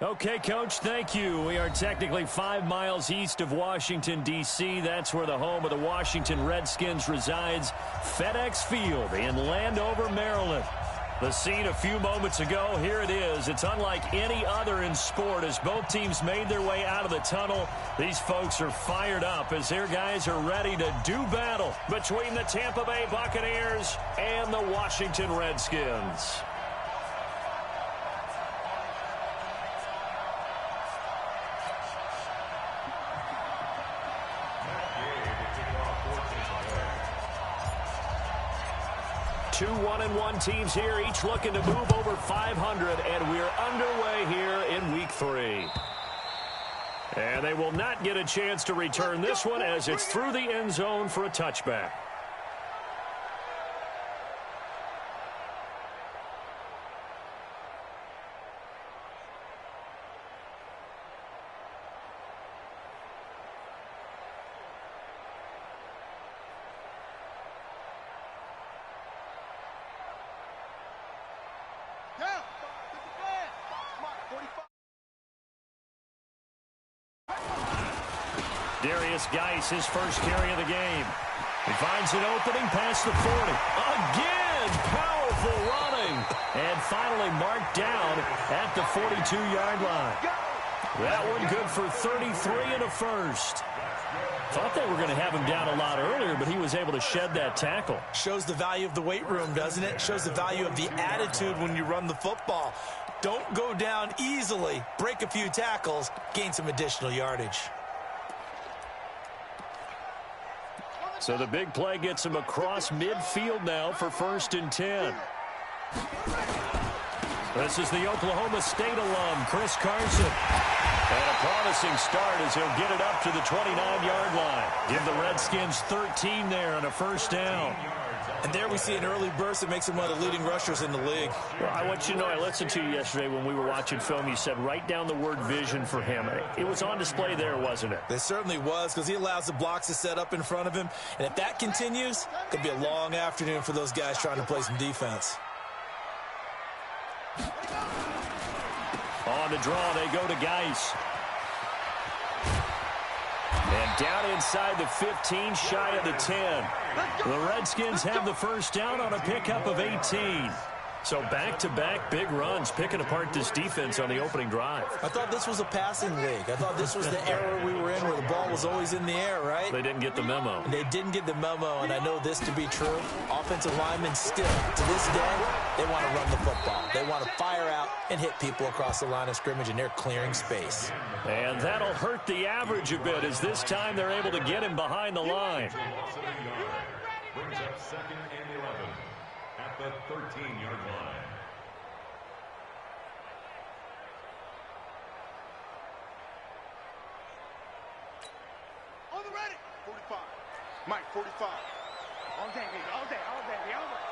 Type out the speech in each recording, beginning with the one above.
Okay, Coach, thank you. We are technically 5 miles east of Washington, D.C. That's where the home of the Washington Redskins resides, FedEx Field in Landover, Maryland. The scene a few moments ago, here it is. It's unlike any other in sport as both teams made their way out of the tunnel. These folks are fired up as their guys are ready to do battle between the Tampa Bay Buccaneers and the Washington Redskins. Two 1-1 teams here, each looking to move over 500, and we're underway here in Week 3. And they will not get a chance to return this one as it's through the end zone for a touchback. Geis, his first carry of the game. He finds an opening past the 40. Again, powerful running. And finally marked down at the 42-yard line. That one good for 33 and a first. Thought they were going to have him down a lot earlier, but he was able to shed that tackle. Shows the value of the weight room, doesn't it? Shows the value of the attitude when you run the football. Don't go down easily. Break a few tackles. Gain some additional yardage. So the big play gets him across midfield now for 1st and 10. This is the Oklahoma State alum, Chris Carson. And a promising start as he'll get it up to the 29-yard line. Give the Redskins 13 there on a 1st down. And there we see an early burst that makes him one of the leading rushers in the league. Well, I want you to know, I listened to you yesterday when we were watching film. You said write down the word vision for him. It was on display there, wasn't it? It certainly was, because he allows the blocks to set up in front of him. And if that continues, it could be a long afternoon for those guys trying to play some defense. On the draw, they go to Geis. And down inside the 15, shy of the 10. The Redskins have the 1st down on a pickup of 18. So back-to-back big runs, picking apart this defense on the opening drive. I thought this was a passing league. I thought this was the era we were in where the ball was always in the air, right? They didn't get the memo. They didn't get the memo, and I know this to be true. Offensive linemen still, to this day, they want to run the football. They want to fire out and hit people across the line of scrimmage, and they're clearing space. And that'll hurt the average a bit as this time they're able to get him behind the line. Brings up 2nd and 11 at the 13-yard line. On the ready. 45. Mike, 45. All day, baby. All day, all day, all day.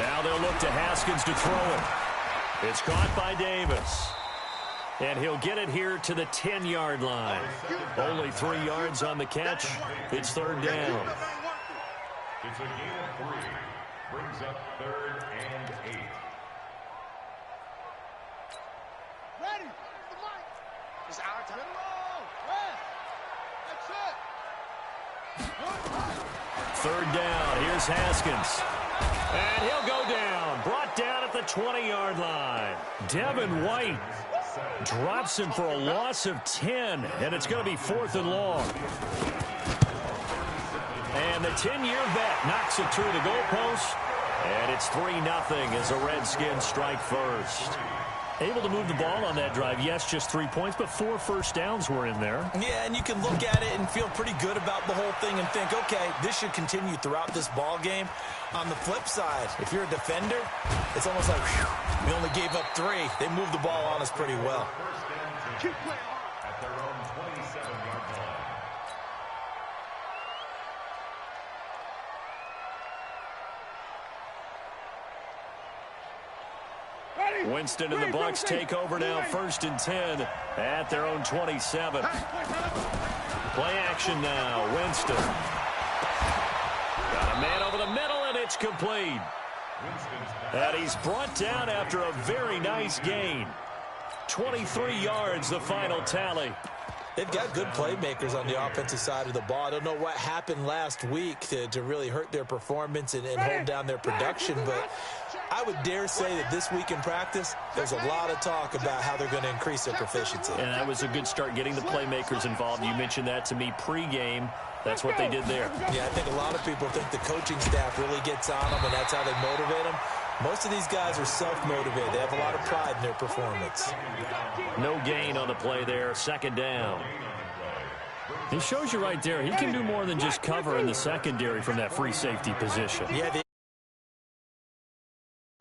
Now they'll look to Haskins to throw it. It's caught by Davis. And he'll get it here to the 10-yard line. Only 3 yards on the catch. It's 3rd down. It's a gain of 3. Brings up 3rd and 8. Ready. It's our time. That's it. 3rd down. Here's Haskins. And he'll go down. Brought down at the 20-yard line. Devin White drops him for a loss of 10, and it's going to be 4th and long. And the 10-year vet knocks it through the goalpost, and it's 3-0 as the Redskins strike first. Able to move the ball on that drive. Yes, just 3 points, but 4 1st downs were in there. Yeah, and you can look at it and feel pretty good about the whole thing and think, okay, this should continue throughout this ball game. On the flip side, if you're a defender, it's almost like, whew, we only gave up 3. They moved the ball on us pretty well. Keep playing hard. At their own 27-yard line. Winston and the Bucs take over now, 1st and 10 at their own 27. Play action now, Winston. Got a man over the middle, and it's complete. And he's brought down after a very nice gain. 23 yards, the final tally. They've got good playmakers on the offensive side of the ball. I don't know what happened last week to really hurt their performance and hold down their production, but I would dare say that this week in practice, there's a lot of talk about how they're going to increase their proficiency. And that was a good start, getting the playmakers involved. You mentioned that to me pregame. That's what they did there. Yeah, I think a lot of people think the coaching staff really gets on them, and that's how they motivate them. Most of these guys are self-motivated. They have a lot of pride in their performance. No gain on the play there. Second down. He shows you right there, he can do more than just cover in the secondary from that free safety position. Yeah,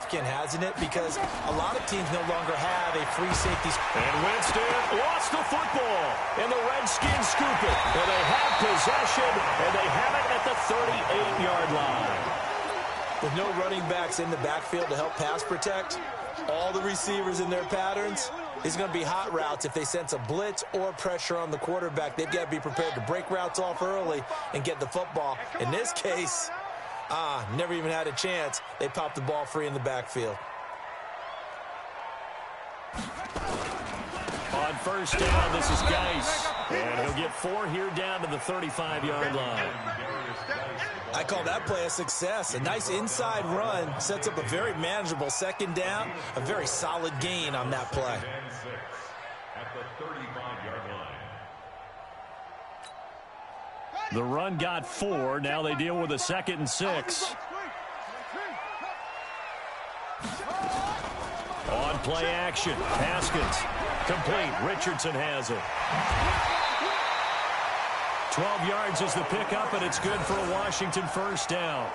hasn't it? Because a lot of teams no longer have a free safety. And Winston lost the football. And the Redskins scoop it. And they have possession, and they have it at the 38-yard line. With no running backs in the backfield to help pass protect, all the receivers in their patterns, it's going to be hot routes. If they sense a blitz or pressure on the quarterback, they've got to be prepared to break routes off early and get the football. In this case, never even had a chance. They popped the ball free in the backfield. On first down, this is Geis. And he'll get 4 here down to the 35-yard line. I call that play a success. A nice inside run sets up a very manageable second down. A very solid gain on that play. At the 35-yard line. The run got 4. Now they deal with a 2nd and 6. On play action, Haskins. Complete. Richardson has it. 12 yards is the pickup, and it's good for a Washington first down.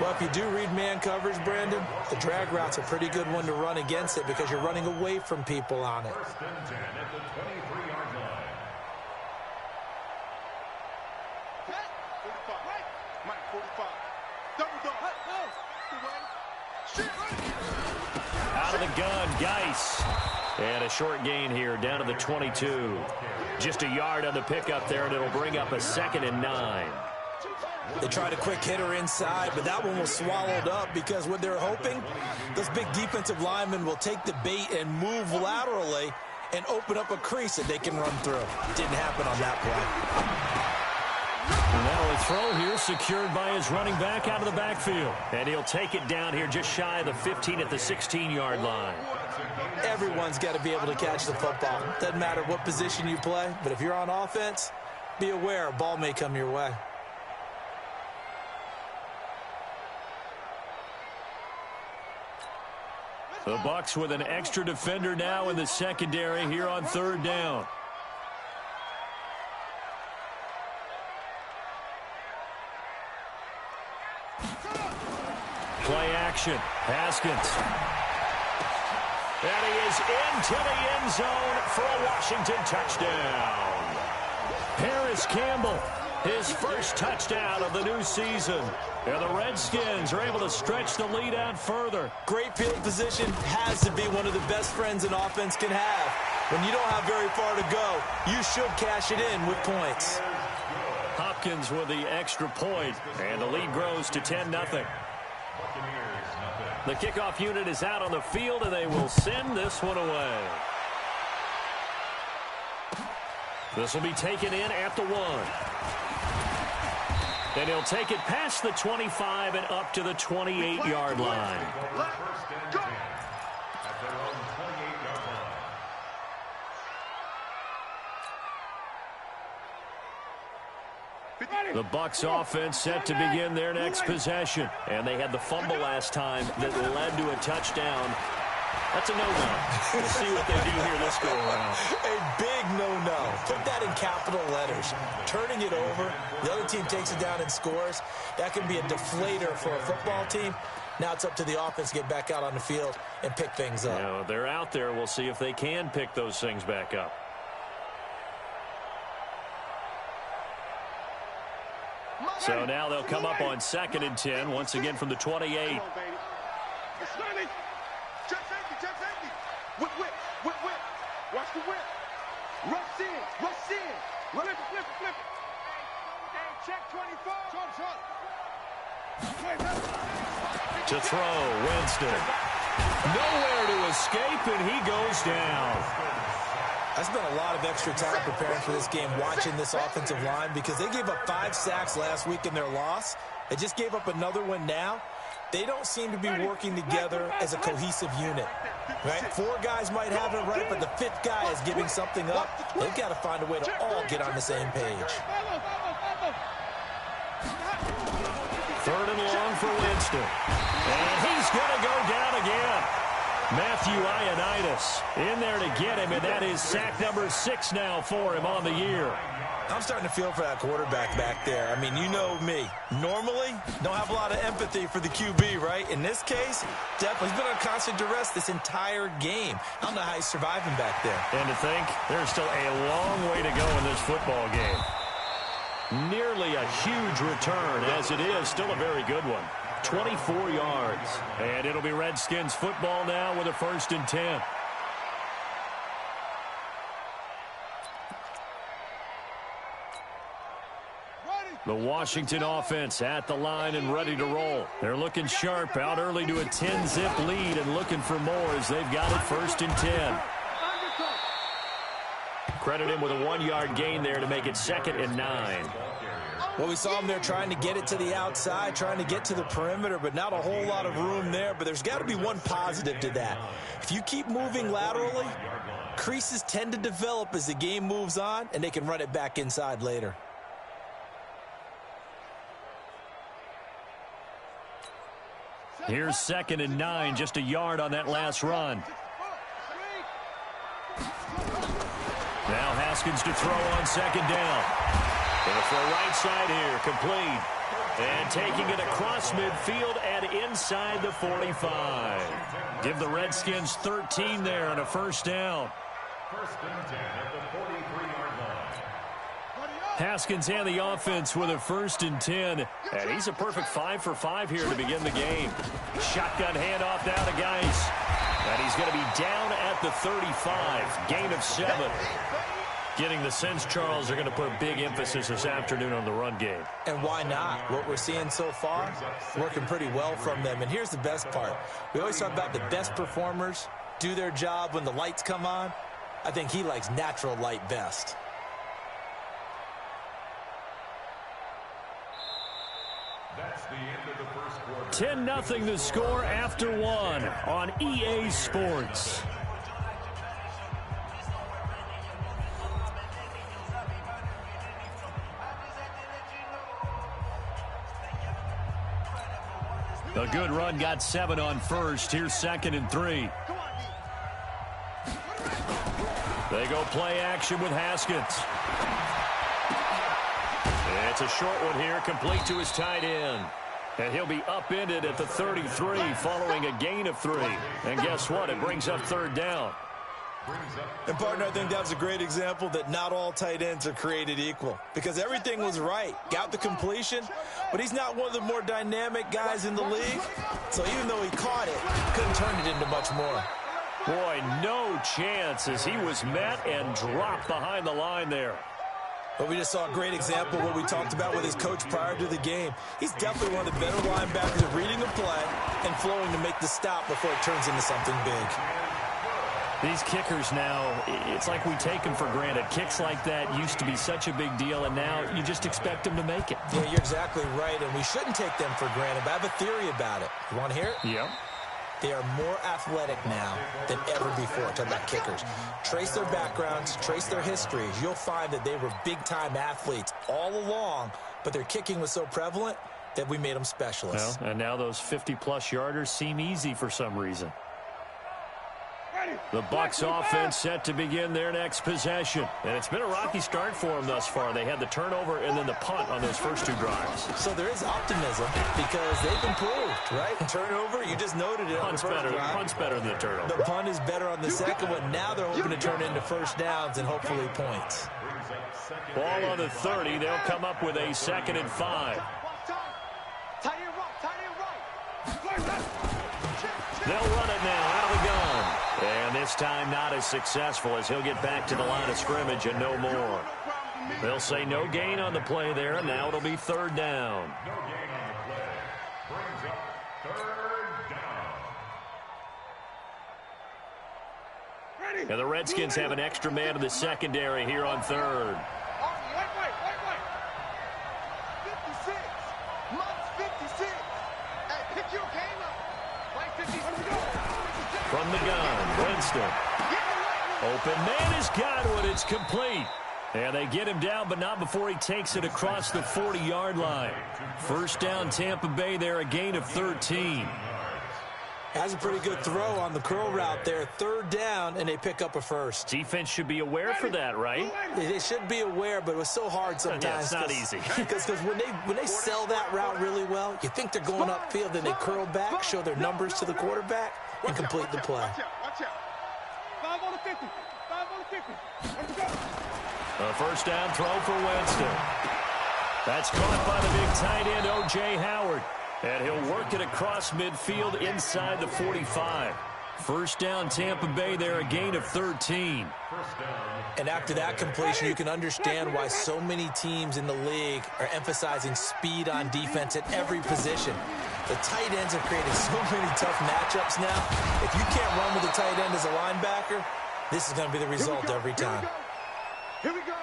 Well, if you do read man coverage, Brandon, the drag route's a pretty good one to run against it because you're running away from people on it. First and 10 at the 23-yard line. Mike, 45. Double dog. Out of the gun, Geis. And a short gain here down to the 22. Just a yard on the pickup there, and it'll bring up a 2nd and 9. They tried a quick hitter inside, but that one was swallowed up because what they're hoping, those big defensive linemen will take the bait and move laterally and open up a crease that they can run through. Didn't happen on that play. And now a throw here secured by his running back out of the backfield. And he'll take it down here just shy of the 15 at the 16-yard line. Everyone's got to be able to catch the football. Doesn't matter what position you play, but if you're on offense, be aware a ball may come your way. The Bucs with an extra defender now in the secondary here on third down. Play action. Haskins. And he is into the end zone for a Washington touchdown. Harris Campbell, his first touchdown of the new season. And the Redskins are able to stretch the lead out further. Great field position has to be one of the best friends an offense can have. When you don't have very far to go, you should cash it in with points. Hopkins with the extra point, and the lead grows to 10-0. The kickoff unit is out on the field, and they will send this one away. This will be taken in at the 1. And he'll take it past the 25 and up to the 28-yard line. The Bucs offense set to begin their next possession. And they had the fumble last time that led to a touchdown. That's a no-no. We'll see what they do here this go around. A big no-no. Put that in capital letters. Turning it over, the other team takes it down and scores. That can be a deflator for a football team. Now it's up to the offense to get back out on the field and pick things up. You know, they're out there. We'll see if they can pick those things back up. So now they'll come up on 2nd and 10, once again from the 28. Whip. Watch the whip. Rush in. Flip it. Hey, check 24. To throw, Winston. Nowhere to escape, and he goes down. I spent a lot of extra time preparing for this game, watching this offensive line, because they gave up 5 sacks last week in their loss. They just gave up another one now. They don't seem to be working together as a cohesive unit. Right? 4 guys might have it right, but the 5th guy is giving something up. They've got to find a way to all get on the same page. 3rd and long for Winston. And he's going to go down again. Matthew Ioannidis in there to get him, and that is sack number 6 now for him on the year. I'm starting to feel for that quarterback back there. I mean, you know me. Normally, don't have a lot of empathy for the QB, right? In this case, definitely, he's been on constant duress this entire game. I don't know how he's surviving back there. And to think, there's still a long way to go in this football game. Nearly a huge return, as it is still a very good one. 24 yards. And it'll be Redskins football now with a 1st and 10. The Washington offense at the line and ready to roll. They're looking sharp, out early to a 10-zip lead and looking for more as they've got it 1st and 10. Credit him with a 1-yard gain there to make it 2nd and 9. Well, we saw him there trying to get it to the outside, trying to get to the perimeter, but not a whole lot of room there. But there's got to be one positive to that. If you keep moving laterally, creases tend to develop as the game moves on, and they can run it back inside later. Here's 2nd and 9, just a yard on that last run. Now Haskins to throw on 2nd down. Going to throw right side here, complete. And taking it across midfield and inside the 45. Give the Redskins 13 there and a 1st down. 1st and 10 at the 43-yard line. Haskins and the offense with a 1st and 10. And he's a perfect 5 for 5 here to begin the game. Shotgun handoff now to Geis. And he's going to be down at the 35. Gain of 7. Getting the sense, Charles, are going to put a big emphasis this afternoon on the run game. And why not? What we're seeing so far, working pretty well from them. And here's the best part. We always talk about the best performers do their job when the lights come on. I think he likes natural light best. That's the end of the 1st quarter. 10-0 the score after 1 on EA Sports. A good run, got 7 on 1st. Here's 2nd and 3. They go play action with Haskins. It's a short one here, complete to his tight end. And he'll be upended at the 33 following a gain of 3. And guess what? It brings up 3rd down. And, partner, I think that was a great example that not all tight ends are created equal. Because everything was right. Got the completion, but he's not one of the more dynamic guys in the league. So even though he caught it, couldn't turn it into much more. Boy, no chance as he was met and dropped behind the line there. But we just saw a great example of what we talked about with his coach prior to the game. He's definitely one of the better linebackers at reading a play and flowing to make the stop before it turns into something big. These kickers now, it's like we take them for granted. Kicks like that used to be such a big deal, and now you just expect them to make it. Yeah, you're exactly right, and we shouldn't take them for granted. But I have a theory about it. You want to hear it? Yeah. They are more athletic now than ever before. Talking about kickers. Trace their backgrounds, trace their histories. You'll find that they were big-time athletes all along, but their kicking was so prevalent that we made them specialists. Well, and now those 50-plus yarders seem easy for some reason. The Bucs offense set to begin their next possession. And it's been a rocky start for them thus far. They had the turnover and then the punt on those first 2 drives. So there is optimism because they've improved, right? Turnover, you just noted it. Punt's better than the turnover. The punt is better on the second one. Now they're hoping to turn into 1st downs and hopefully points. Ball on the 30. They'll come up with a 2nd and 5. They'll run it now out of the gun. And this time not as successful as he'll get back to the line of scrimmage and no more. They'll say no gain on the play there, and now it'll be 3rd down. Third down. And the Redskins have an extra man in the secondary here on third. Wait. 56. Mike's 56. Hey, pick your game up. Mike 56. From the gun, Winston. Open man has got one. It's complete. And they get him down, but not before he takes it across the 40-yard line. First down, Tampa Bay there, a gain of 13. Has a pretty good throw on the curl route there. Third down, and they pick up a first. Defense should be aware for that, right? They should be aware, but it was so hard sometimes. Yeah, it's not easy. Because when they sell that route really well, you think they're going upfield, then they curl back, show their numbers to the quarterback, and complete the play. Watch out. 5 on the 50. 5 on the 50. Let's go. A first down throw for Winston. That's caught by the big tight end, O.J. Howard. And he'll work it across midfield inside the 45. First down, Tampa Bay there, a gain of 13. And after that completion, you can understand why so many teams in the league are emphasizing speed on defense at every position. The tight ends have created so many tough matchups now. If you can't run with the tight end as a linebacker, this is going to be the result every time. Here we go.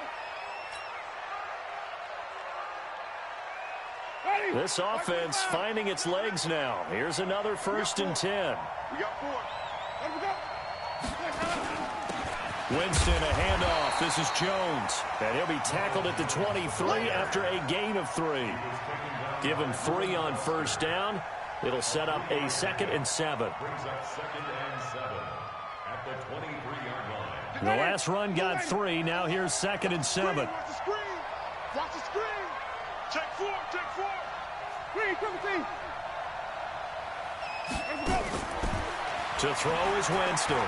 This offense finding its legs now. Here's another first and 10. We got 4. Let go. Winston, a handoff. This is Jones. And he'll be tackled at the 23 after a gain of 3. Give him 3 on first down. It'll set up a 2nd and 7. Brings up 2nd and 7 at the 23-yard line. The last run got 3. Now here's 2nd and 7. Watch the screen. Watch the screen. Check 4. Screen, 17. To throw is Winston.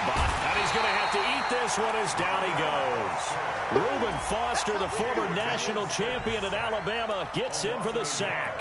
And he's going to have to eat this one as down he goes. Reuben Foster, the former national champion at Alabama, gets in for the sack.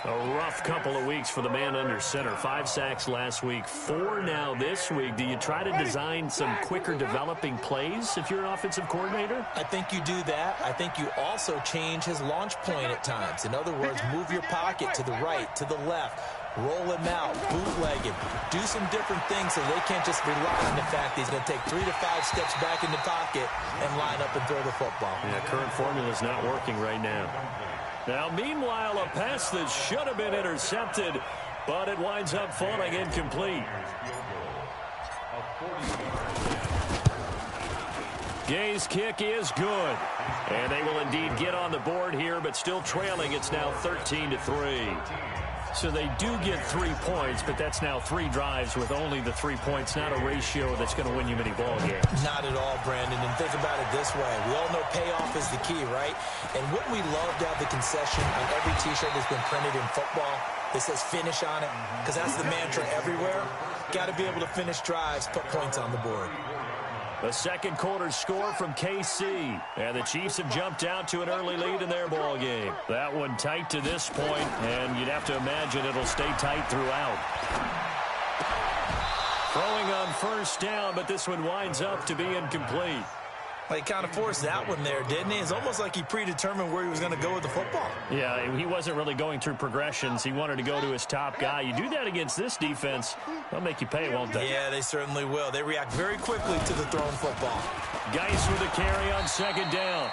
A rough couple of weeks for the man under center. 5 sacks last week, 4 now this week. Do you try to design some quicker developing plays if you're an offensive coordinator? I think you do that. I think you also change his launch point at times. In other words, move your pocket to the right, to the left, roll him out, bootleg him, do some different things so they can't just rely on the fact that he's going to take 3 to 5 steps back in the pocket and line up and throw the football. Yeah, current formula is not working right now. Now, meanwhile, a pass that should have been intercepted, but it winds up falling incomplete. Gay's kick is good. And they will indeed get on the board here, but still trailing. It's now 13-3. So they do get 3 points, but that's now 3 drives with only the 3 points, not a ratio that's going to win you many ball games. Not at all, Brandon. And think about it this way. We all know payoff is the key, right? And wouldn't we love to have the concession on every T-shirt that's been printed in football that says finish on it? Because that's the mantra everywhere. Got to be able to finish drives, put points on the board. The second quarter score from KC. And the Chiefs have jumped out to an early lead in their ball game. That one tight to this point, and you'd have to imagine it'll stay tight throughout. Throwing on first down, but this one winds up to be incomplete. Well, he kind of forced that one there, didn't he? It's almost like he predetermined where he was going to go with the football. Yeah, he wasn't really going through progressions. He wanted to go to his top guy. You do that against this defense, they'll make you pay, won't they? Yeah, they certainly will. They react very quickly to the thrown football. Geis with a carry on second down.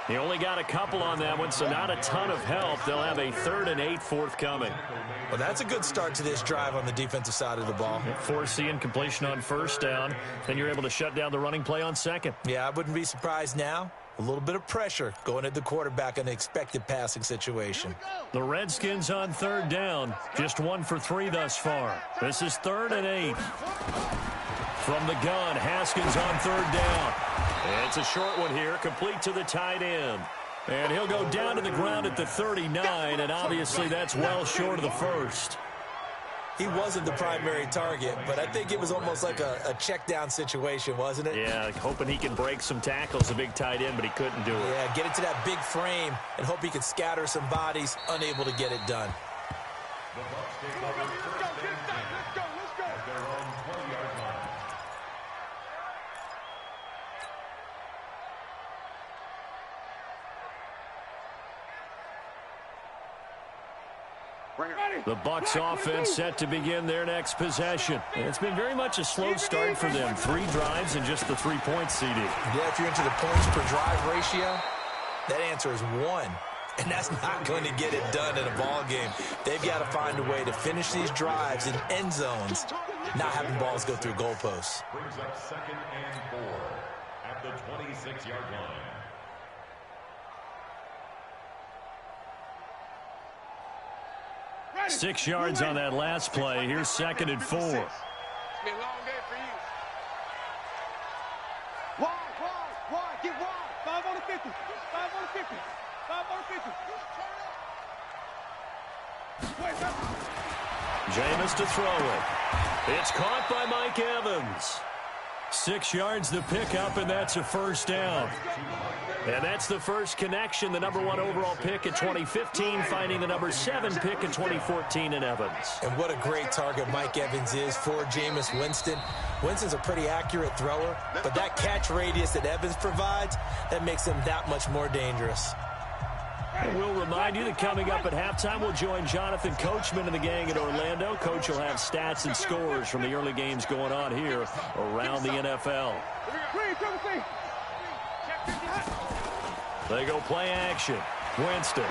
He only got a couple on that one, so not a ton of help. They'll have a 3rd and 8 forthcoming. Well, that's a good start to this drive on the defensive side of the ball. Force the incompletion on first down. Then you're able to shut down the running play on second. Yeah, I wouldn't be surprised now. A little bit of pressure going at the quarterback in the expected passing situation. The Redskins on 3rd down. Just 1 for 3 thus far. This is 3rd and 8. From the gun, Haskins on 3rd down. It's a short one here, complete to the tight end. And he'll go down to the ground at the 39, and obviously that's well short of the first. He wasn't the primary target, but I think it was almost like a check down situation, wasn't it? Yeah, hoping he can break some tackles, a big tight end, but he couldn't do it. Yeah, get it to that big frame and hope he could scatter some bodies, unable to get it done. The Bucs take over first and 10 at their own 20-yard line. The Bucs offense set to begin their next possession. And it's been very much a slow start for them. 3 drives and just the 3 points, CD. Yeah, if you're into the points per drive ratio, that answer is 1. And that's not going to get it done in a ball game. They've got to find a way to finish these drives in end zones, not having balls go through goalposts. Brings up 2nd and 4 at the 26-yard line. Ready. 6 yards on that last play. Here's 2nd and 4. It's been a long day for you. Wide, get wide. 5 on the 50. 5 on the 50. 5 on the 50. Jameis to throw it. It's caught by Mike Evans. 6 yards the pickup, and that's a first down. And that's the first connection, the number 1 overall pick in 2015, finding the number 7 pick in 2014 in Evans. And what a great target Mike Evans is for Jameis Winston. Winston's a pretty accurate thrower, but that catch radius that Evans provides, that makes him that much more dangerous. And we'll remind you that coming up at halftime, we'll join Jonathan Coachman and the gang in Orlando. Coach will have stats and scores from the early games going on here around the NFL. They go play action. Winston.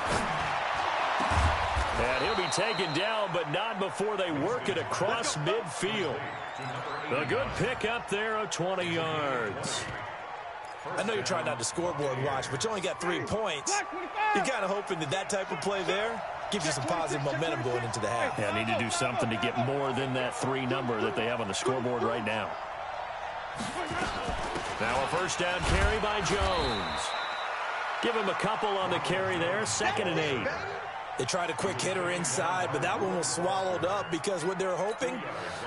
And he'll be taken down, but not before they work it across midfield. A good pick up there of 20 yards. I know you're trying not to scoreboard watch, but you only got 3 points. You're kind of hoping that that type of play there gives you some positive momentum going into the half. Yeah, need to do something to get more than that 3 number that they have on the scoreboard right now. Now a first down carry by Jones. Give him a couple on the carry there. 2nd and 8. They tried a quick hitter inside, but that one was swallowed up because what they're hoping,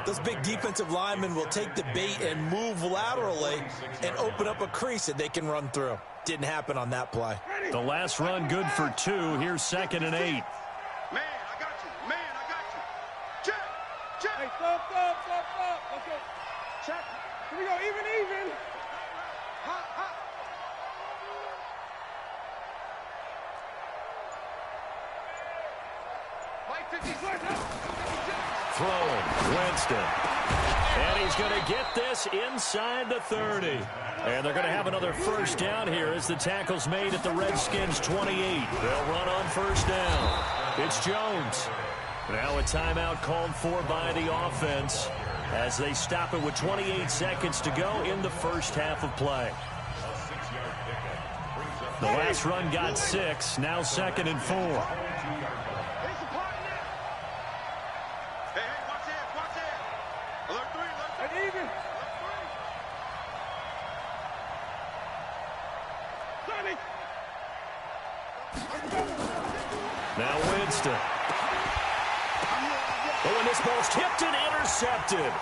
those big defensive linemen will take the bait and move laterally and open up a crease that they can run through. Didn't happen on that play. The last run good for 2. Here's 2nd and 8. Man, I got you. Man, I got you. Check. Hey, stop. Okay. Check. Here we go. Even. Hot. Throwing, Winston. And he's going to get this inside the 30. And they're going to have another first down here as the tackle's made at the Redskins' 28. They'll run on first down. It's Jones. Now a timeout called for by the offense as they stop it with 28 seconds to go in the first half of play. The last run got 6. Now 2nd and 4. Now Winston. Oh, and this ball's tipped and intercepted.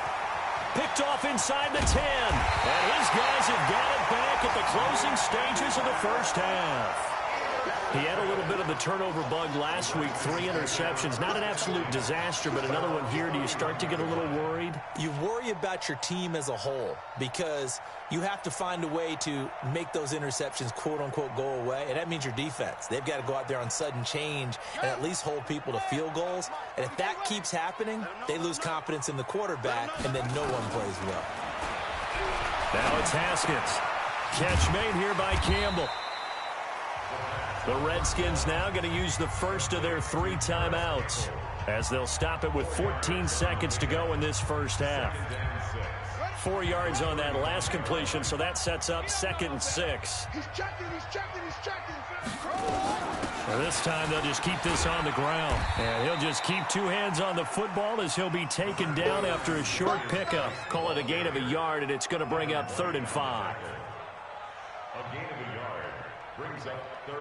Picked off inside the 10. And his guys have got it back at the closing stages of the first half. He had a little bit of the turnover bug last week. 3 interceptions. Not an absolute disaster, but another one here. Do you start to get a little worried? You worry about your team as a whole because you have to find a way to make those interceptions, quote-unquote, go away. And that means your defense. They've got to go out there on sudden change and at least hold people to field goals. And if that keeps happening, they lose confidence in the quarterback, and then no one plays well. Now it's Haskins. Catch made here by Campbell. The Redskins now going to use the first of their 3 timeouts as they'll stop it with 14 seconds to go in this first half. 4 yards on that last completion, so that sets up 2nd and 6. He's checking. Well, this time they'll just keep this on the ground. And he'll just keep 2 hands on the football as he'll be taken down after a short pickup. Call it a gain of a yard, and it's going to bring up 3rd and 5. A gain of a yard brings up 3rd.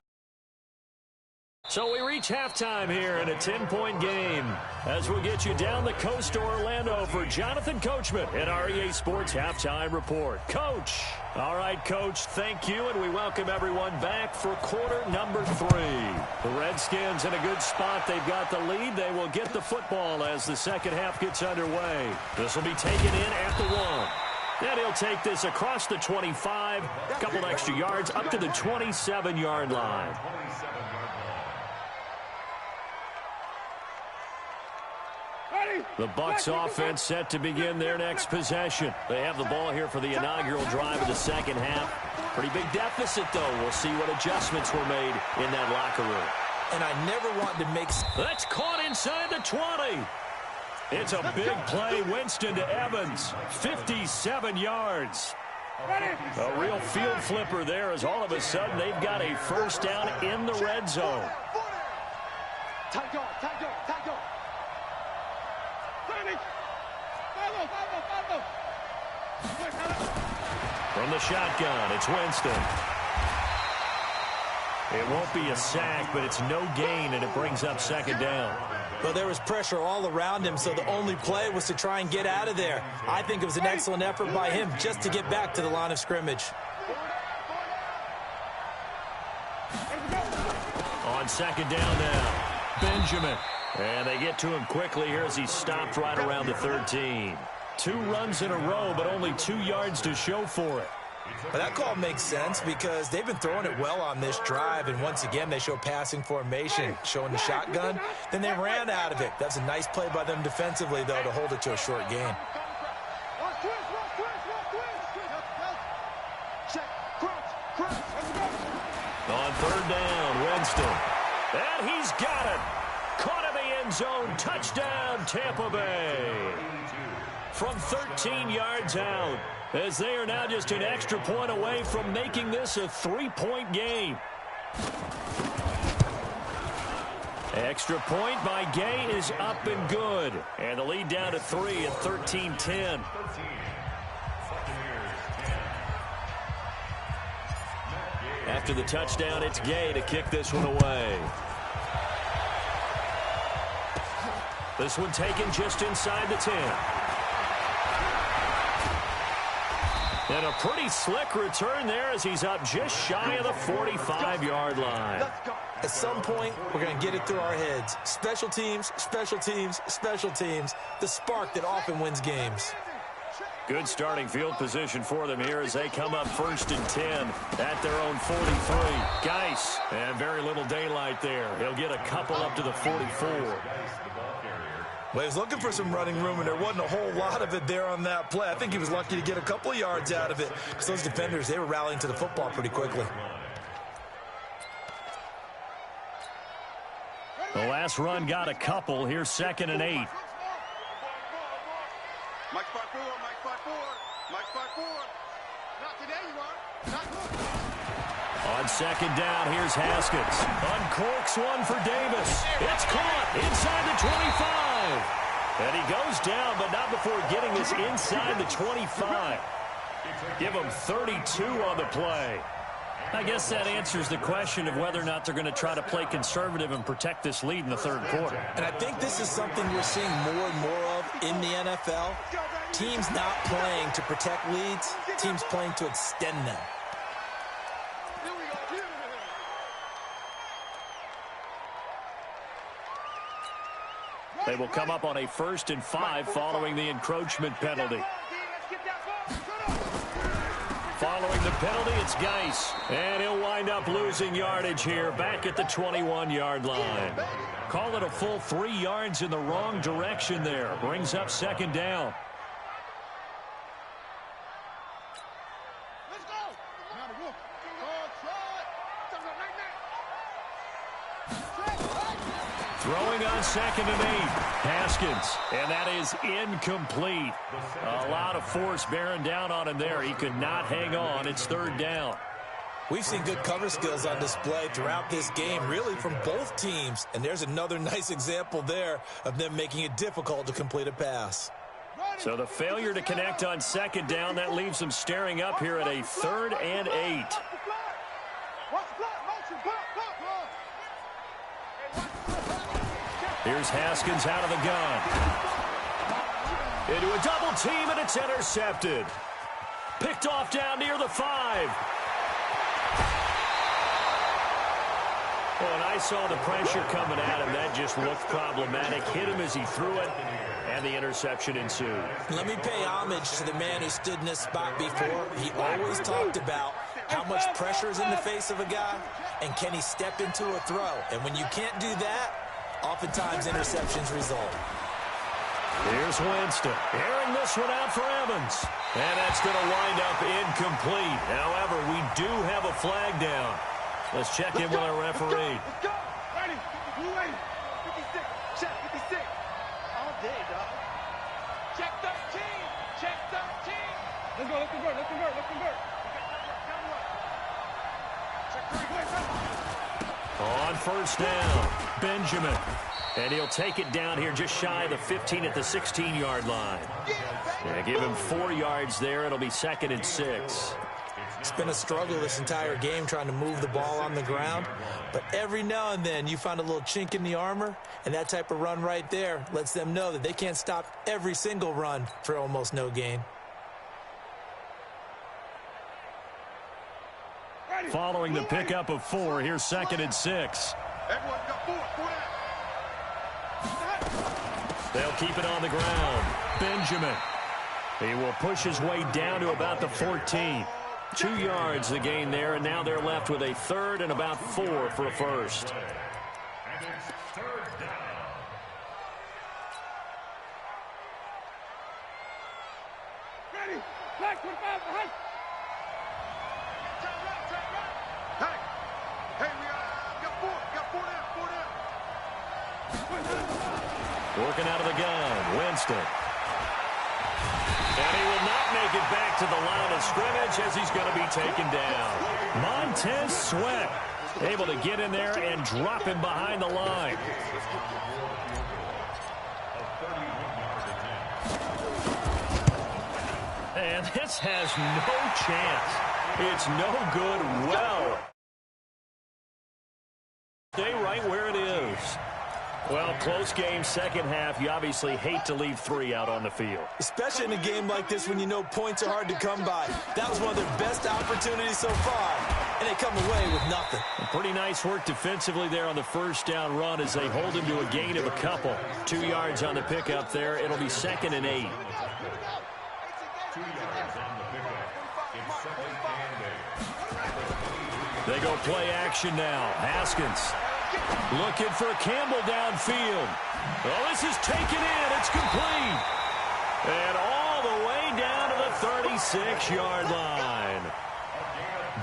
So we reach halftime here in a 10-point game as we'll get you down the coast to Orlando for Jonathan Coachman at our EA Sports Halftime Report. Coach. All right, Coach, thank you, and we welcome everyone back for quarter number 3. The Redskins in a good spot. They've got the lead. They will get the football as the second half gets underway. This will be taken in at the 1. And he'll take this across the 25, a couple extra yards, up to the 27-yard line. The Bucs offense set to begin their next possession. They have the ball here for the inaugural drive of the second half. Pretty big deficit, though. We'll see what adjustments were made in that locker room. And I never want to make... That's caught inside the 20. It's a big play. Winston to Evans. 57 yards. A real field flipper there as all of a sudden they've got a first down in the red zone. From the shotgun, it's Winston. It won't be a sack, but it's no gain, and it brings up second down. Well, there was pressure all around him, so the only play was to try and get out of there. I think it was an excellent effort by him just to get back to the line of scrimmage. On second down now, Benjamin. And they get to him quickly here as he stopped right around the 13. 2 runs in a row, but only 2 yards to show for it. But that call makes sense because they've been throwing it well on this drive, and once again they show passing formation, showing the shotgun. Then they ran out of it. That's a nice play by them defensively, though, to hold it to a short gain. On third down, Winston. And he's got it. Caught in the end zone. Touchdown, Tampa Bay. From 13 yards out, as they are now just an extra point away from making this a 3-point game. Extra point by Gay is up and good. And the lead down to 3 at 13-10. After the touchdown, it's Gay to kick this one away. This one taken just inside the 10. And a pretty slick return there as he's up just shy of the 45-yard line. At some point, we're going to get it through our heads. Special teams, special teams, special teams. The spark that often wins games. Good starting field position for them here as they come up 1st and 10 at their own 43. Geis, and very little daylight there. He'll get a couple up to the 44. Well, he was looking for some running room, and there wasn't a whole lot of it there on that play. I think he was lucky to get a couple of yards out of it because those defenders, they were rallying to the football pretty quickly. The last run got a couple. Here's 2nd and 8. Mike spot 4, Mike spot 4, Mike spot 4. Not today, you are. Not good. On second down, here's Haskins. Uncorks one for Davis. It's caught inside the 25. And he goes down, but not before getting this inside the 25. Give him 32 on the play. I guess that answers the question of whether or not they're going to try to play conservative and protect this lead in the 3rd quarter. And I think this is something we're seeing more and more of in the NFL. Teams not playing to protect leads, teams playing to extend them. They will come up on a 1st and 5 following the encroachment penalty. Following the penalty, it's Geis. And he'll wind up losing yardage here back at the 21-yard line. Call it a full 3 yards in the wrong direction there. Brings up 2nd down. Let's go. Throwing on 2nd and 8. Haskins. And that is incomplete. A lot of force bearing down on him there. He could not hang on. It's 3rd down. We've seen good cover skills on display throughout this game, really from both teams. And there's another nice example there of them making it difficult to complete a pass. So the failure to connect on 2nd down, that leaves them staring up here at a 3rd and 8. Here's Haskins out of the gun. Into a double team, and it's intercepted. Picked off down near the 5. Well, and I saw the pressure coming at him. That just looked problematic. Hit him as he threw it, and the interception ensued. Let me pay homage to the man who stood in this spot before. He always talked about how much pressure is in the face of a guy, and can he step into a throw. And when you can't do that, oftentimes interceptions result. Here's Winston. Airing this one out for Evans. And that's going to wind up incomplete. However, we do have a flag down. Let's check in with our referee. Let's go. Ready. You ready. 56. Check 56. All day, dog. Check 13. Check 13. Let's go. Let's convert. Let's convert. Let's convert. Check 3. On first down, Benjamin. And he'll take it down here just shy of the 15 at the 16-yard line. Yeah, give him 4 yards there. It'll be 2nd and 6. It's been a struggle this entire game trying to move the ball on the ground. But every now and then you find a little chink in the armor, and that type of run right there lets them know that they can't stop every single run for almost no gain. Following the pickup of 4, here's 2nd and 6. Everyone got 4. 4 down. They'll keep it on the ground. Benjamin. He will push his way down to about the 14. 2 yards the gain there, and now they're left with a 3rd and about 4 for a first. And it's 3rd down. Ready. Flag 25 behind. Hey. Hey, we got 4. Got 4 down. 4 down. Working out of the gun, Winston. And he will not make it back to the line of scrimmage as he's going to be taken down. Montez Sweat able to get in there and drop him behind the line. And this has no chance. It's no good. Well, stay right where it is. Well, close game, second half. You obviously hate to leave 3 out on the field. Especially in a game like this when you know points are hard to come by. That was one of their best opportunities so far, and they come away with nothing. Pretty nice work defensively there on the first down run as they hold him to a gain of a couple. 2 yards on the pickup there. It'll be 2nd and 8. 2 yards on the pickup. It's 2nd and 8. They go play action now. Haskins looking for Campbell downfield. Well, this is taken in. It's complete. And all the way down to the 36-yard line.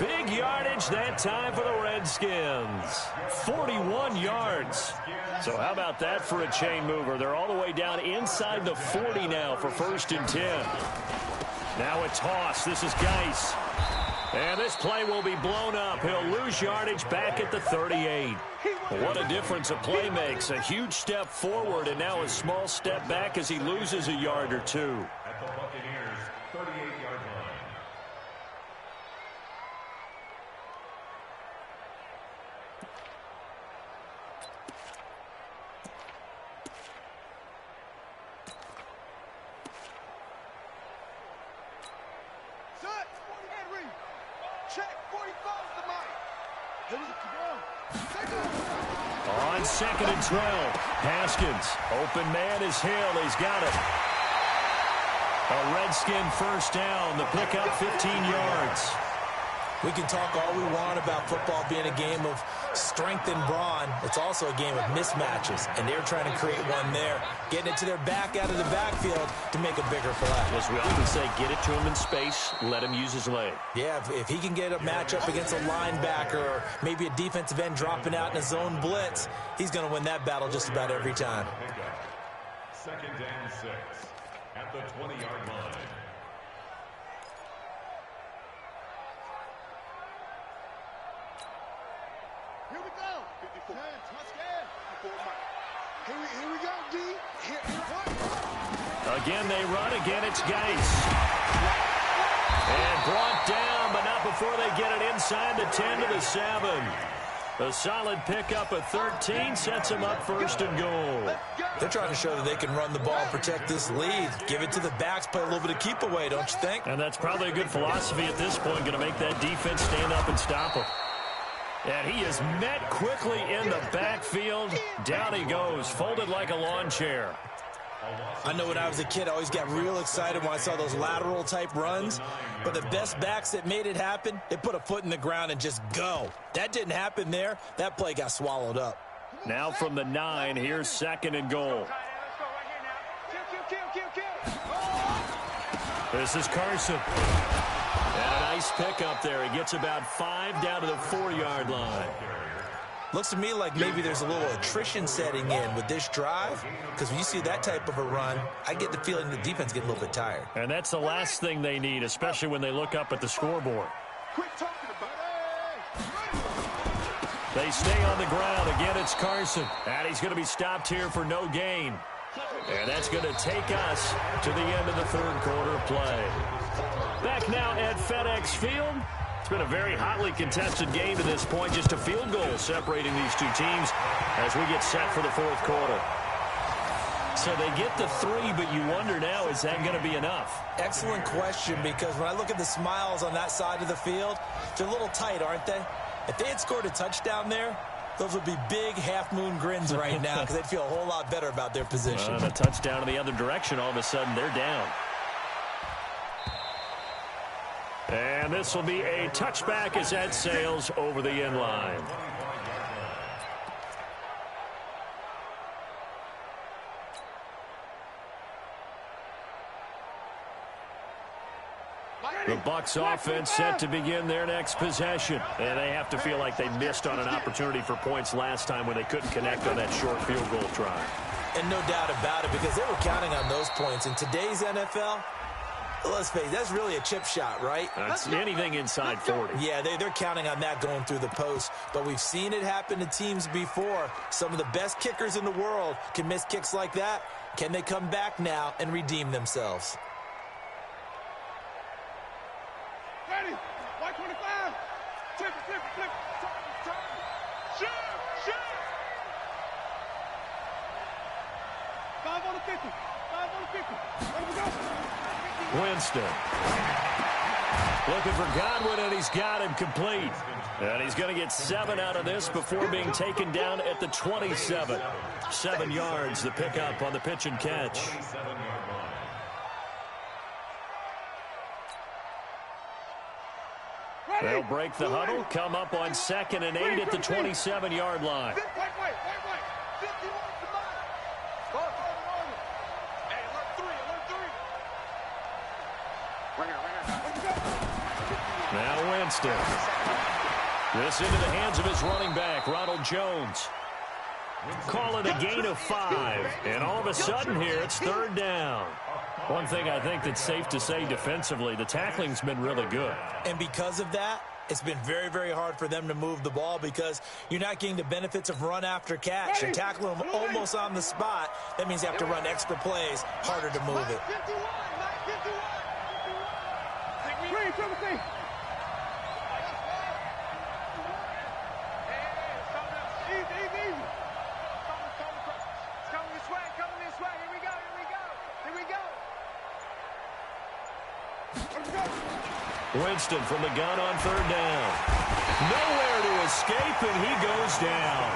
Big yardage that time for the Redskins. 41 yards. So how about that for a chain mover? They're all the way down inside the 40 now for 1st and 10. Now a toss. This is Geis. And this play will be blown up. He'll lose yardage back at the 38. What a difference a play makes. A huge step forward and now a small step back as he loses a yard or 2. At the Buccaneers' 38-yard line. Set. Henry. Check 45 the mic. On 2nd and 12, Haskins. Open man is Hill. He's got it. A Redskin first down. The pickup 15 yards. We can talk all we want about football being a game of strength and brawn. It's also a game of mismatches, and they're trying to create one there, getting it to their back out of the backfield to make a bigger play. As we often say, get it to him in space, let him use his leg. Yeah, if he can get a matchup against a linebacker or maybe a defensive end dropping out in a zone blitz, he's going to win that battle just about every time. 2nd and 6 at the 20-yard line. Here we go. 54. Touchdown. Here we go, D. Here what? Again, they run. Again, it's Geis. And brought down, but not before they get it inside the 10 to the 7. A solid pickup of 13 sets them up 1st and goal. They're trying to show that they can run the ball and protect this lead. Give it to the backs, play a little bit of keep away, don't you think? And that's probably a good philosophy at this point, going to make that defense stand up and stop him. And he is met quickly in the backfield. Down he goes, folded like a lawn chair. I know when I was a kid, I always got real excited when I saw those lateral type runs. But the best backs that made it happen, they put a foot in the ground and just go. That didn't happen there. That play got swallowed up. Now from the 9, here's 2nd and goal. This is Carson. And a nice pickup there. He gets about 5 down to the 4-yard line. Looks to me like maybe there's a little attrition setting in with this drive, because when you see that type of a run, I get the feeling the defense getting a little bit tired. And that's the last thing they need, especially when they look up at the scoreboard. They stay on the ground. Again, it's Carson. And he's going to be stopped here for no gain. And that's going to take us to the end of the third quarter play. Back now at FedEx Field. It's been a very hotly contested game to this point. Just a field goal separating these two teams as we get set for the fourth quarter. So they get the 3, but you wonder now, is that going to be enough? Excellent question, because when I look at the smiles on that side of the field, they're a little tight, aren't they? If they had scored a touchdown there, those would be big half-moon grins right now, because they'd feel a whole lot better about their position. And a touchdown in the other direction, all of a sudden they're down. And this will be a touchback as that sails over the end line. The Bucs offense set to begin their next possession. And they have to feel like they missed on an opportunity for points last time when they couldn't connect on that short field goal try. And no doubt about it, because they were counting on those points. In today's NFL, let's face it, that's really a chip shot, right? That's anything inside 40. Yeah, they're counting on that going through the post. But we've seen it happen to teams before. Some of the best kickers in the world can miss kicks like that. Can they come back now and redeem themselves? Ready? White 25. Flip it. Turn. Shoot. 5 on the 50. 5 on the 50. Let me go. Winston. Looking for Godwin, and he's got him complete. And he's going to get 7 out of this before being taken down at the 27. 7 yards, the pickup on the pitch and catch. They'll break the huddle, come up on 2nd and 8 at the 27-yard line. Wait. 51 to the line. Go. Hey, alert 3. Now Winston. This into the hands of his running back, Ronald Jones. Call it a gain of 5. And all of a sudden here, it's 3rd down. One thing I think that's safe to say defensively, the tackling's been really good. And because of that, it's been very, very hard for them to move the ball, because you're not getting the benefits of run after catch. You're tackling them almost on the spot. That means you have to run extra plays, harder to move it. 51. Green, Timothy. Easy. It's coming this way. Here we go. Winston from the gun on 3rd down. Nowhere to escape, and he goes down.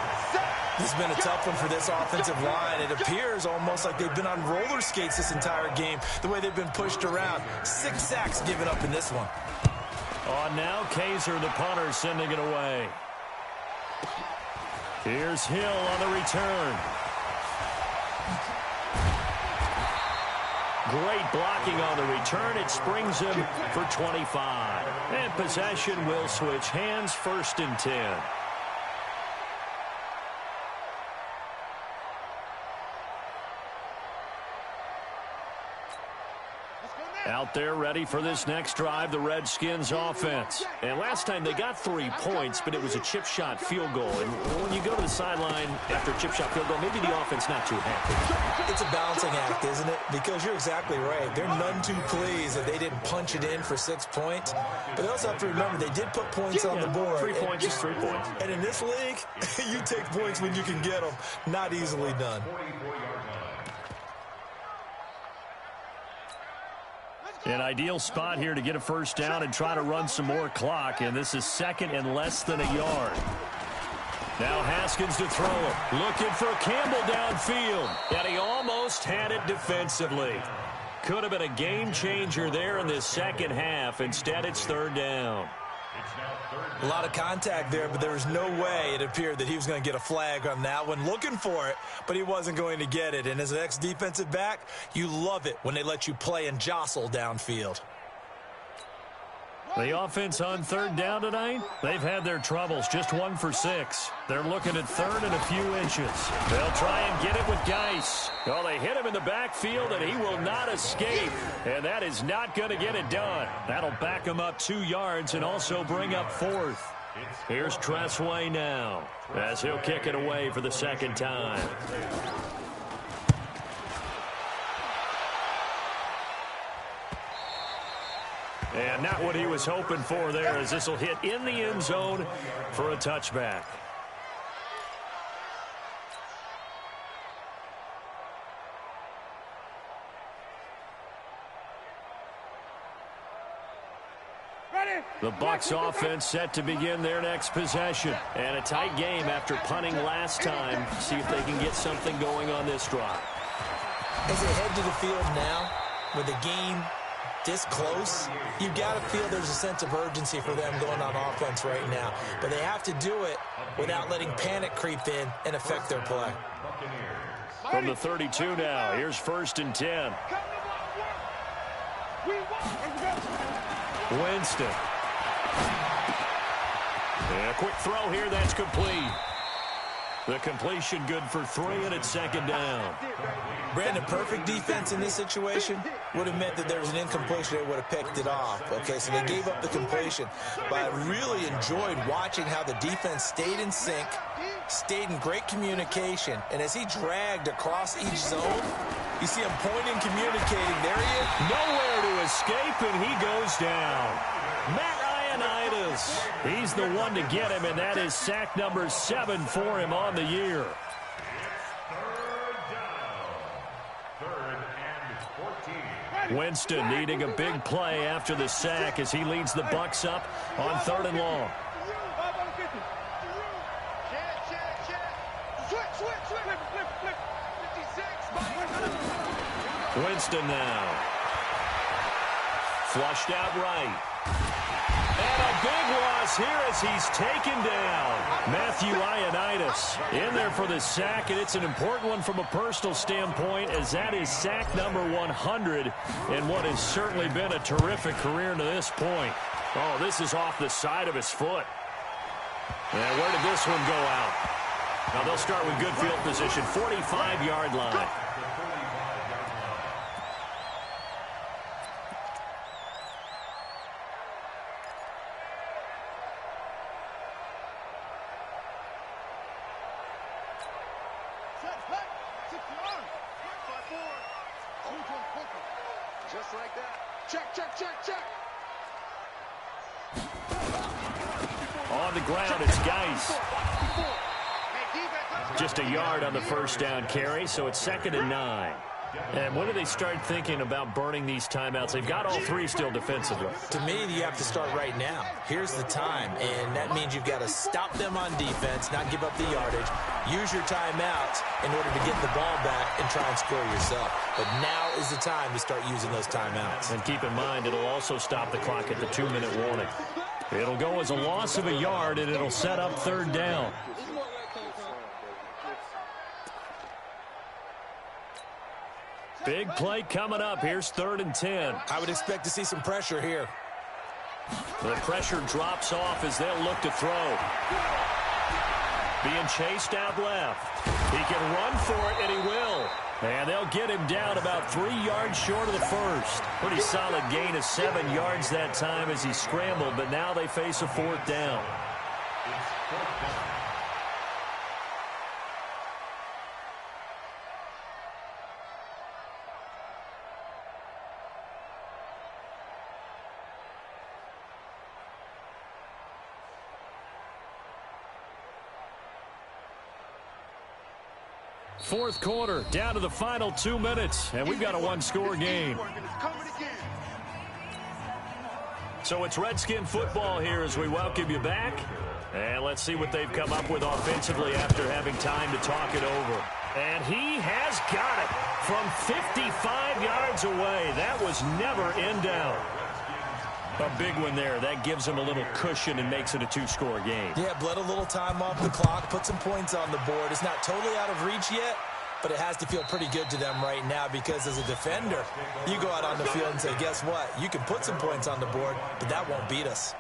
This has been a tough one for this offensive line. It appears almost like they've been on roller skates this entire game, the way they've been pushed around. 6 sacks given up in this one. On now, Kaiser, the punter, sending it away. Here's Hill on the return. Great blocking on the return. It springs him for 25. And possession will switch hands, 1st and 10. Out there ready for this next drive, the Redskins offense. And last time they got 3 points, but it was a chip shot field goal. And when you go to the sideline after a chip shot field goal, maybe the offense not too happy. It's a balancing act, isn't it? Because you're exactly right. They're none too pleased that they didn't punch it in for 6 points. But they also have to remember they did put points on the board. 3 points is 3 points. And in this league, you take points when you can get them. Not easily done. An ideal spot here to get a 1st down and try to run some more clock. And this is 2nd and less than a yard. Now Haskins to throw it. Looking for Campbell downfield. And he almost had it defensively. Could have been a game changer there in this second half. Instead, it's 3rd down. A lot of contact there, but there was no way it appeared that he was going to get a flag on that one. Looking for it, but he wasn't going to get it. And as an ex-defensive back, you love it when they let you play and jostle downfield. The offense on third down tonight, they've had their troubles, just 1 for 6. They're looking at third and a few inches. They'll try and get it with Geis. Oh, they hit him in the backfield, and he will not escape. And that is not going to get it done. That'll back him up 2 yards and also bring up 4th. Here's Tressway now, as he'll kick it away for the second time. And not what he was hoping for there, as this will hit in the end zone for a touchback. The Bucs offense set to begin their next possession. And a tight game after punting last time. See if they can get something going on this drive. As they head to the field now, with the game this close, you've got to feel there's a sense of urgency for them going on offense right now. But they have to do it without letting panic creep in and affect their play. From the 32 now, here's 1st and 10. Winston. And a quick throw here, that's complete. The completion good for 3, and it's second down. Brandon, perfect defense in this situation would have meant that there was an incompletion. They would have picked it off. Okay, so they gave up the completion. But I really enjoyed watching how the defense stayed in sync, stayed in great communication, and as he dragged across each zone, you see him pointing, communicating. There he is. Nowhere to escape, and he goes down. Matt Ioannidis. He's the one to get him, and that is sack number 7 for him on the year. Winston needing a big play after the sack as he leads the Bucs up on 3rd and long. Winston now. Flushed out right. And a big loss here as he's taken down. Matthew Ioannidis in there for the sack, and it's an important one from a personal standpoint, as that is sack number 100 in what has certainly been a terrific career to this point. Oh, this is off the side of his foot. And where did this one go out? Now they'll start with good field position, 45-yard line. Just like that. Check, check, check, check. On the ground, it's Geis. Just a yard on the first down carry, so it's 2nd and 9. And when do they start thinking about burning these timeouts? They've got all 3 still defensively. To me, you have to start right now. Here's the time, and that means you've got to stop them on defense, not give up the yardage. Use your timeouts in order to get the ball back and try and score yourself. But now is the time to start using those timeouts. And keep in mind, it'll also stop the clock at the 2-minute warning. It'll go as a loss of a yard, and it'll set up 3rd down. Big play coming up. Here's 3rd and 10. I would expect to see some pressure here. The pressure drops off as they'll look to throw. Being chased out left. He can run for it, and he will. And they'll get him down about 3 yards short of the first. Pretty solid gain of 7 yards that time as he scrambled, but now they face a 4th down. Fourth quarter, down to the final 2 minutes, and we've got a 1-score game. So it's Redskin football here as we welcome you back. And let's see what they've come up with offensively after having time to talk it over. And he has got it from 55 yards away. That was never in doubt. A big one there. That gives them a little cushion and makes it a two-score game. Yeah, bled a little time off the clock, put some points on the board. It's not totally out of reach yet, but it has to feel pretty good to them right now because as a defender, you go out on the field and say, guess what? You can put some points on the board, but that won't beat us.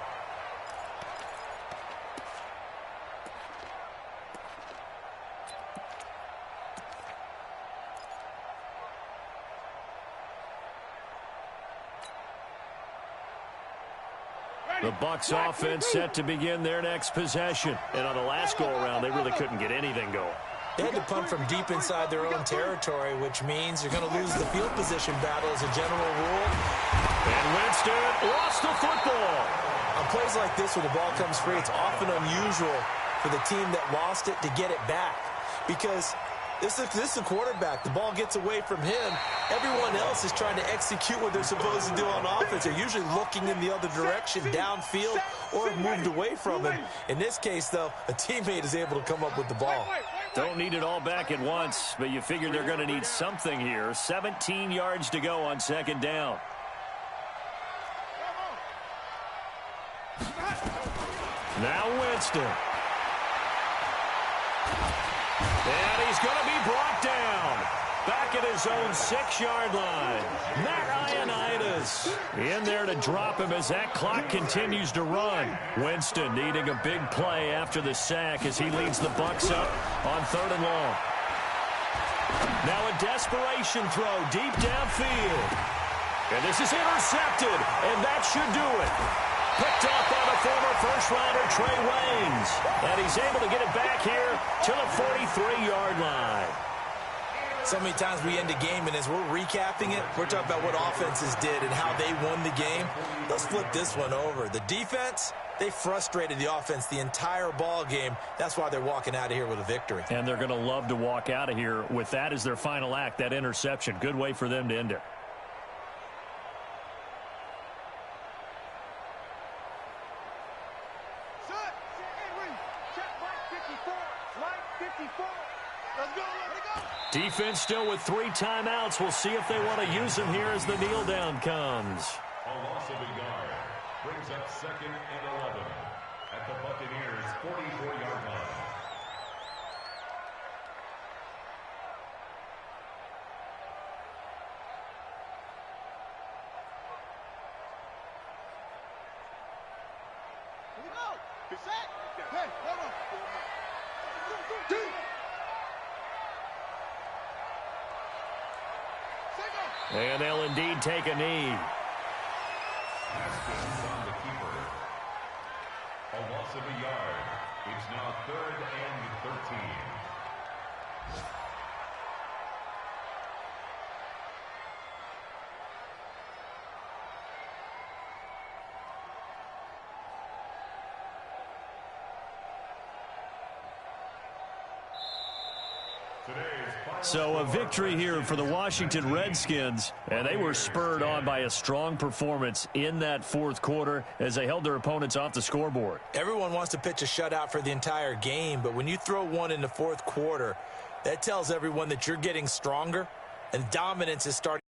The Bucs offense set to begin their next possession. And on the last go-around, they really couldn't get anything going. They had to punt from deep inside their own territory, which means you're going to lose the field position battle as a general rule. And Winston lost the football. On plays like this where the ball comes free, it's often unusual for the team that lost it to get it back. Because this is a quarterback. The ball gets away from him. Everyone else is trying to execute what they're supposed to do on offense. They're usually looking in the other direction, downfield, or have moved away from him. In this case, though, a teammate is able to come up with the ball. Don't need it all back at once, but you figure they're going to need something here. 17 yards to go on second down. Now Winston. And he's going to be brought down. Back at his own 6-yard line. Matt Ioannidis in there to drop him as that clock continues to run. Winston needing a big play after the sack as he leads the Bucs up on 3rd and long. Now a desperation throw deep downfield. And this is intercepted, and that should do it. Picked off by the former first-rounder Trey Waynes. And he's able to get it back here to the 43-yard line. So many times we end a game, and as we're recapping it, we're talking about what offenses did and how they won the game. Let's flip this one over. The defense, they frustrated the offense the entire ball game. That's why they're walking out of here with a victory. And they're going to love to walk out of here with that as their final act, that interception. Good way for them to end it. Defense still with 3 timeouts. We'll see if they want to use them here as the kneel down comes. A loss of a yard brings up 2nd and 11 at the Buccaneers' 44-yard line. Here we go. Get set. Hey, hold on. 2. And they'll indeed take a knee. Haskins on the keeper. A loss of a yard. It's now 3rd and 13. So a victory here for the Washington Redskins, and they were spurred on by a strong performance in that 4th quarter as they held their opponents off the scoreboard. Everyone wants to pitch a shutout for the entire game, but when you throw one in the 4th quarter, that tells everyone that you're getting stronger and dominance is starting.